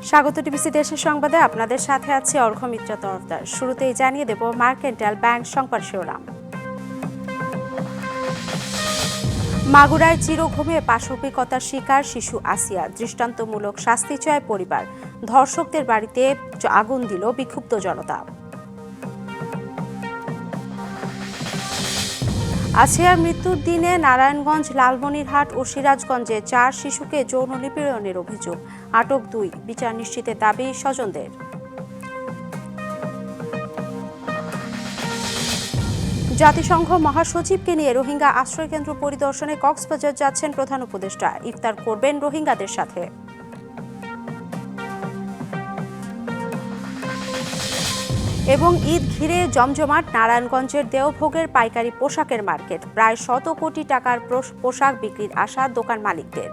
স্বাগত টিভিসি দেশের সংবাদে আপনাদের সাথে আছে অর্ঘমিত্রা তরফদার। শুরুতেই জানিয়ে দেব মার্কেন্টাইল ব্যাংক সংবাদ শিরোনাম। মাগুরায় চিরঘুমে পাশবিকতার শিকার শিশু আসিয়া, দৃষ্টান্তমূলক শাস্তি চায় পরিবার। ধর্ষকদের বাড়িতে আগুন দিল বিক্ষুব্ধ জনতা। আসিয়ার মৃত্যুর দিনে নারায়ণগঞ্জ, লালমনিরহাট ও সিরাজগঞ্জে 4 শিশুকে যৌন নিপীড়নের অভিযোগ, আটক 2, বিচার নিশ্চিতের দাবি স্বজনদের। জাতিসংঘ মহাসচিবকে নিয়ে রোহিঙ্গা আশ্রয়কেন্দ্র পরিদর্শনে কক্সবাজার যাচ্ছেন প্রধান উপদেষ্টা। ইফতার করবেন রোহিঙ্গাদের সাথে। এবং ঈদ ঘিরে জমজমাট নারায়ণগঞ্জের দেওভোগের পাইকারি পোশাকের মার্কেট। প্রায় 100 কোটি টাকার পোশাক বিক্রির আশা দোকান মালিকদের।